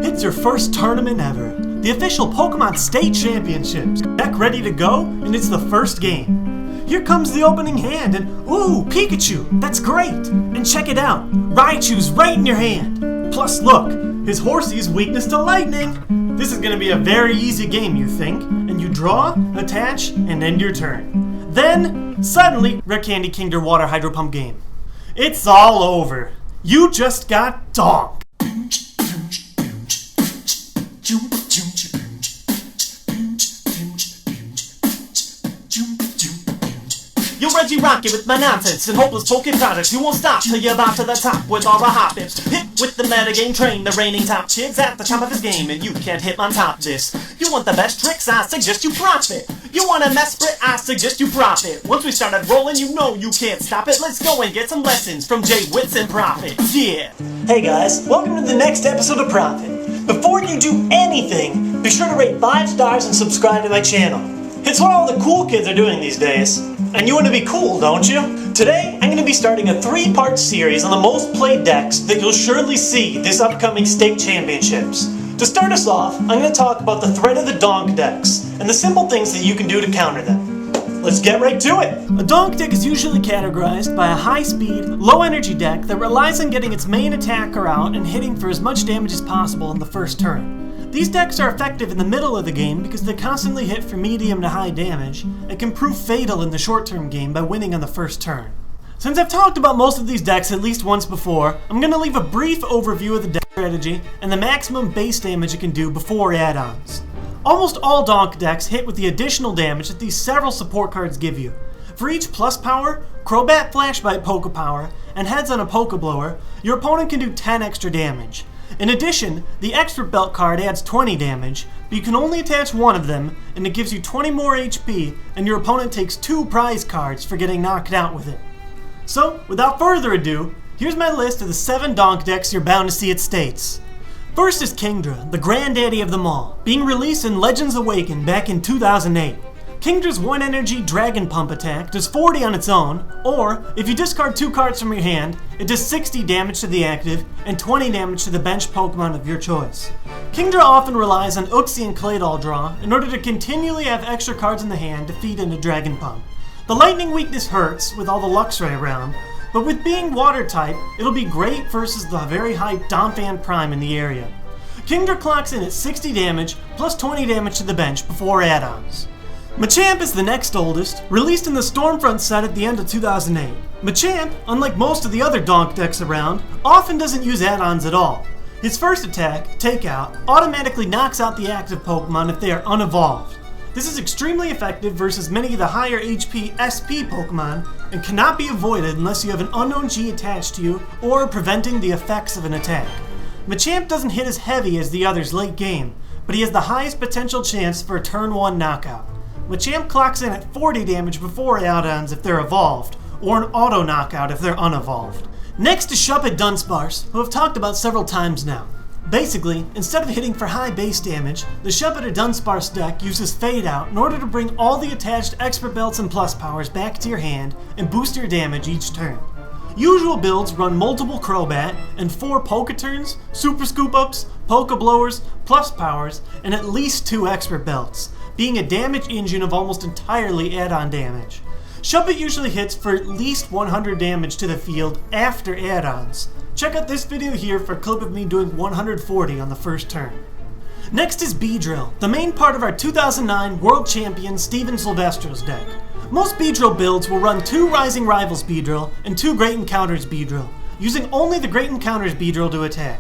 It's your first tournament ever, the official Pokemon State Championships. Deck ready to go, and it's the first game. Here comes the opening hand, and ooh, Pikachu, that's great! And check it out, Raichu's right in your hand. Plus look, his Horsey's weakness to lightning. This is gonna be a very easy game, you think, and you draw, attach, and end your turn. Then, suddenly, Rare Candy Kingdom Water Hydro Pump game. It's all over. You just got Donk. You're Reggie Rocket with my nonsense and hopeless Poke products. You won't stop till you're about to the top with all the hot bips. Hit with the metagame train, the reigning top kid's at the top of his game, and you can't hit on top this. You want the best tricks? I suggest you profit. You want a mess split? I suggest you profit. Once we started rolling, you know you can't stop it. Let's go and get some lessons from JWittz and Profit. Yeah. Hey guys, welcome to the next episode of Profit. Before you do anything, be sure to rate 5 stars and subscribe to my channel. It's what all the cool kids are doing these days. And you want to be cool, don't you? Today, I'm going to be starting a 3-part series on the most played decks that you'll surely see this upcoming state championships. To start us off, I'm going to talk about the threat of the Donk decks, and the simple things that you can do to counter them. Let's get right to it! A Donk deck is usually categorized by a high-speed, low-energy deck that relies on getting its main attacker out and hitting for as much damage as possible in the first turn. These decks are effective in the middle of the game because they constantly hit for medium to high damage and can prove fatal in the short-term game by winning on the first turn. Since I've talked about most of these decks at least once before, I'm going to leave a brief overview of the deck strategy and the maximum base damage it can do before add-ons. Almost all Donk decks hit with the additional damage that these several support cards give you. For each plus power, Crobat Flashbite Poke Power, and heads on a Pokeblower, your opponent can do 10 extra damage. In addition, the Expert Belt card adds 20 damage, but you can only attach one of them, and it gives you 20 more HP, and your opponent takes 2 prize cards for getting knocked out with it. So, without further ado, here's my list of the 7 Donk decks you're bound to see at States. First is Kingdra, the granddaddy of them all, being released in Legends Awakened back in 2008. Kingdra's 1-energy Dragon Pump attack does 40 on its own, or if you discard 2 cards from your hand, it does 60 damage to the active and 20 damage to the bench Pokemon of your choice. Kingdra often relies on Uxie and Claydol draw in order to continually have extra cards in the hand to feed into Dragon Pump. The lightning weakness hurts with all the Luxray around, but with being water type, it'll be great versus the very hyped Donphan Prime in the area. Kingdra clocks in at 60 damage plus 20 damage to the bench before add-ons. Machamp is the next oldest, released in the Stormfront set at the end of 2008. Machamp, unlike most of the other Donk decks around, often doesn't use add-ons at all. His first attack, Takeout, automatically knocks out the active Pokemon if they are unevolved. This is extremely effective versus many of the higher HP SP Pokemon and cannot be avoided unless you have an unknown G attached to you or preventing the effects of an attack. Machamp doesn't hit as heavy as the others late game, but he has the highest potential chance for a turn 1 knockout. Machamp clocks in at 40 damage before add-ons if they're evolved, or an auto knockout if they're unevolved. Next is Shuppet Dunsparce, who I've talked about several times now. Basically, instead of hitting for high base damage, the Shuppet Dunsparce deck uses Fade Out in order to bring all the attached Expert Belts and Plus powers back to your hand and boost your damage each turn. Usual builds run multiple Crobat and 4 Poketurns, Super Scoop Ups, Pokeblowers, Plus powers, and at least 2 Expert Belts, being a damage engine of almost entirely add-on damage. Shuppet usually hits for at least 100 damage to the field after add-ons. Check out this video here for a clip of me doing 140 on the first turn. Next is Beedrill, the main part of our 2009 World Champion Steven Silvestro's deck. Most Beedrill builds will run 2 Rising Rivals Beedrill and 2 Great Encounters Beedrill, using only the Great Encounters Beedrill to attack.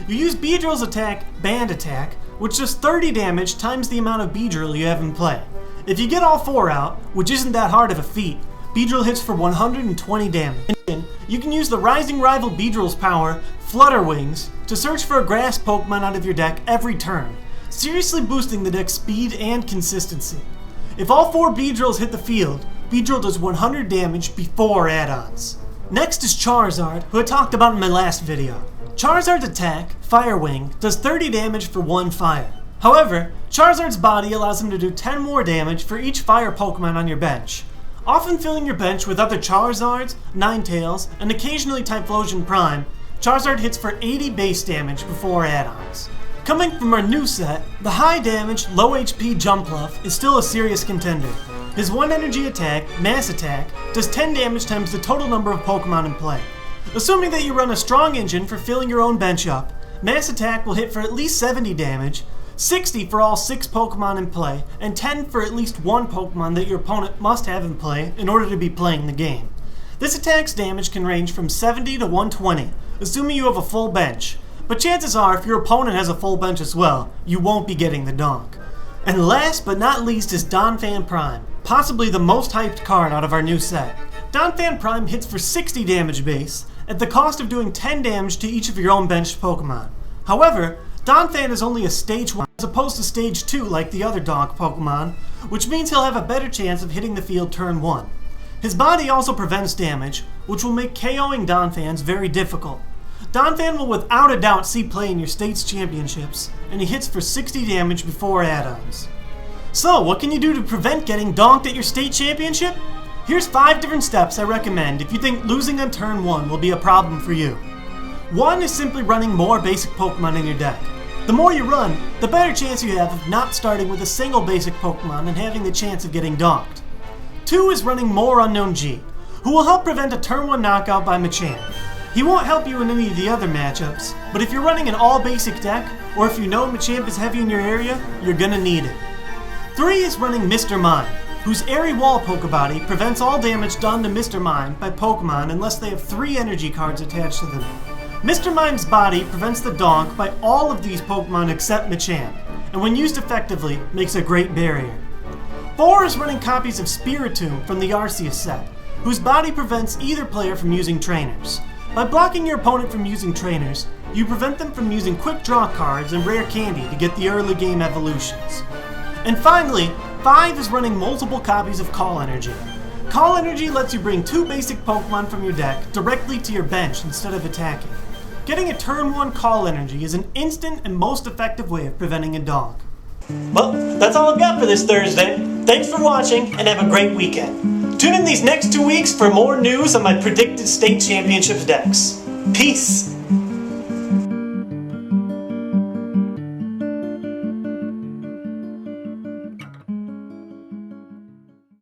You use Beedrill's attack, Band Attack, which does 30 damage times the amount of Beedrill you have in play. If you get all 4 out, which isn't that hard of a feat, Beedrill hits for 120 damage. In addition, you can use the Rising Rival Beedrill's power, Flutter Wings, to search for a grass Pokemon out of your deck every turn, seriously boosting the deck's speed and consistency. If all 4 Beedrills hit the field, Beedrill does 100 damage before add-ons. Next is Charizard, who I talked about in my last video. Charizard's attack, Fire Wing, does 30 damage for 1 fire. However, Charizard's body allows him to do 10 more damage for each fire Pokemon on your bench, often filling your bench with other Charizards, Ninetales, and occasionally Typhlosion Prime, Charizard hits for 80 base damage before add-ons. Coming from our new set, the high damage, low HP Jumpluff is still a serious contender. His 1 energy attack, Mass Attack, does 10 damage times the total number of Pokemon in play. Assuming that you run a strong engine for filling your own bench up, Mass Attack will hit for at least 70 damage, 60 for all 6 Pokemon in play, and 10 for at least 1 Pokemon that your opponent must have in play in order to be playing the game. This attack's damage can range from 70 to 120, assuming you have a full bench. But chances are, if your opponent has a full bench as well, you won't be getting the Donk. And last but not least is Donphan Prime, possibly the most hyped card out of our new set. Donphan Prime hits for 60 damage base, at the cost of doing 10 damage to each of your own benched Pokemon. However, Donphan is only a stage 1 as opposed to stage 2 like the other Donk Pokemon, which means he'll have a better chance of hitting the field turn 1. His body also prevents damage, which will make KOing Donphans very difficult. Donphan will without a doubt see play in your state's championships, and he hits for 60 damage before add-ons. So, what can you do to prevent getting donked at your state championship? Here's 5 different steps I recommend if you think losing on turn 1 will be a problem for you. 1 is simply running more basic Pokemon in your deck. The more you run, the better chance you have of not starting with a single basic Pokemon and having the chance of getting donked. 2 is running more Unknown G, who will help prevent a turn 1 knockout by Machamp. He won't help you in any of the other matchups, but if you're running an all-basic deck, or if you know Machamp is heavy in your area, you're gonna need it. 3 is running Mr. Mime, whose Airy Wall Pokebody prevents all damage done to Mr. Mime by Pokemon unless they have 3 energy cards attached to them. Mr. Mime's body prevents the Donk by all of these Pokemon except Machamp, and when used effectively, makes a great barrier. 4 is running copies of Spiritomb from the Arceus set, whose body prevents either player from using trainers. By blocking your opponent from using trainers, you prevent them from using quick draw cards and rare candy to get the early game evolutions. And finally, 5 is running multiple copies of Call Energy. Call Energy lets you bring 2 basic Pokemon from your deck directly to your bench instead of attacking. Getting a turn 1 Call Energy is an instant and most effective way of preventing a Donk. Well, that's all I've got for this Thursday. Thanks for watching and have a great weekend. Tune in these next 2 weeks for more news on my predicted state championships decks. Peace!